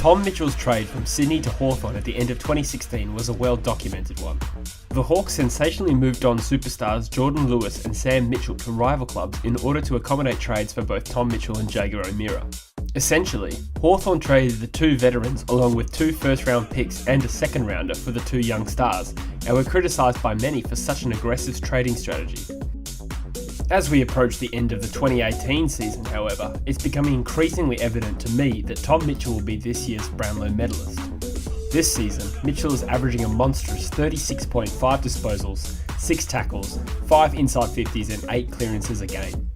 Tom Mitchell's trade from Sydney to Hawthorn at the end of 2016 was a well-documented one. The Hawks sensationally moved on superstars Jordan Lewis and Sam Mitchell to rival clubs in order to accommodate trades for both Tom Mitchell and Jaeger O'Meara. Essentially, Hawthorn traded the two veterans along with 2 first-round picks and a second-rounder for the 2 young stars, and were criticised by many for such an aggressive trading strategy. As we approach the end of the 2018 season, however, it's becoming increasingly evident to me that Tom Mitchell will be this year's Brownlow medalist. This season, Mitchell is averaging a monstrous 36.5 disposals, 6 tackles, 5 inside 50s and 8 clearances a game.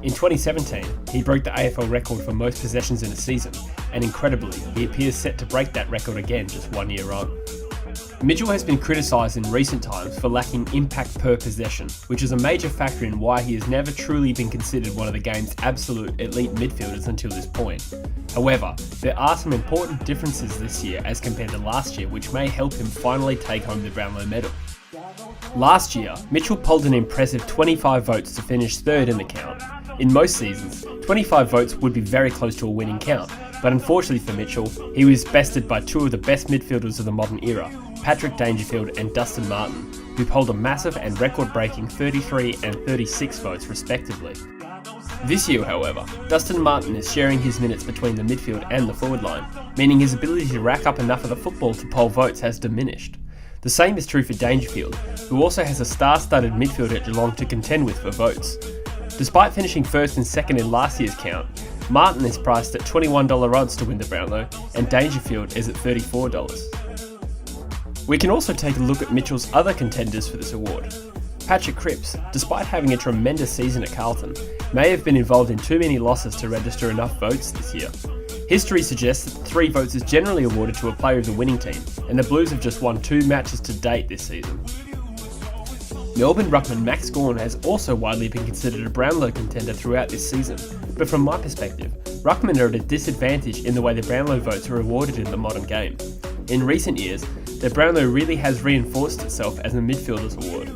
In 2017, he broke the AFL record for most possessions in a season, and incredibly, he appears set to break that record again just 1 year on. Mitchell has been criticised in recent times for lacking impact per possession, which is a major factor in why he has never truly been considered one of the game's absolute elite midfielders until this point. However, there are some important differences this year as compared to last year which may help him finally take home the Brownlow medal. Last year, Mitchell polled an impressive 25 votes to finish 3rd in the count. In most seasons, 25 votes would be very close to a winning count, but unfortunately for Mitchell, he was bested by 2 of the best midfielders of the modern era, Patrick Dangerfield and Dustin Martin, who polled a massive and record-breaking 33 and 36 votes respectively. This year, however, Dustin Martin is sharing his minutes between the midfield and the forward line, meaning his ability to rack up enough of the football to poll votes has diminished. The same is true for Dangerfield, who also has a star-studded midfield at Geelong to contend with for votes. Despite finishing 1st and 2nd in last year's count, Martin is priced at $21 odds to win the Brownlow, and Dangerfield is at $34. We can also take a look at Mitchell's other contenders for this award. Patrick Cripps, despite having a tremendous season at Carlton, may have been involved in too many losses to register enough votes this year. History suggests that 3 votes is generally awarded to a player of the winning team, and the Blues have just won 2 matches to date this season. Melbourne ruckman Max Gawn has also widely been considered a Brownlow contender throughout this season, but from my perspective, ruckmen are at a disadvantage in the way the Brownlow votes are awarded in the modern game. In recent years, the Brownlow really has reinforced itself as a midfielders award.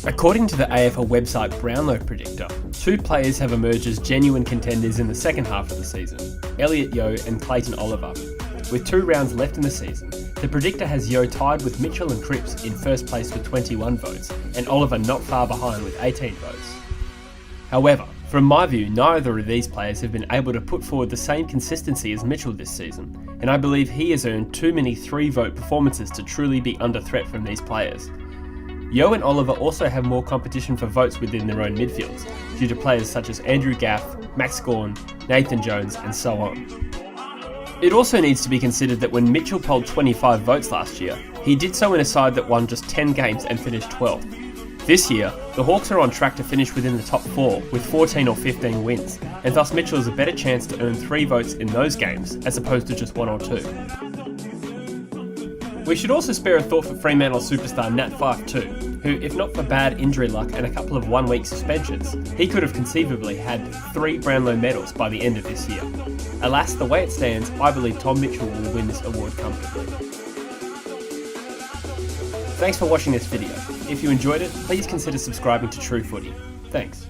According to the AFL website Brownlow Predictor, 2 players have emerged as genuine contenders in the second half of the season, Elliott Yeo and Clayton Oliver. With 2 rounds left in the season, the predictor has Yeo tied with Mitchell and Cripps in first place with 21 votes, and Oliver not far behind with 18 votes. However, from my view, neither of these players have been able to put forward the same consistency as Mitchell this season, and I believe he has earned too many 3-vote performances to truly be under threat from these players. Yeo and Oliver also have more competition for votes within their own midfields, due to players such as Andrew Gaff, Max Gawn, Nathan Jones and so on. It also needs to be considered that when Mitchell polled 25 votes last year, he did so in a side that won just 10 games and finished 12th. This year, the Hawks are on track to finish within the top 4 with 14 or 15 wins, and thus Mitchell has a better chance to earn 3 votes in those games as opposed to just 1 or 2. We should also spare a thought for Fremantle superstar Nat Fyfe too, who, if not for bad injury luck and a couple of 1-week suspensions, he could have conceivably had 3 Brownlow medals by the end of this year. Alas, the way it stands, I believe Tom Mitchell will win this award comfortably. Thanks for watching this video. If you enjoyed it, please consider subscribing to True Footy. Thanks.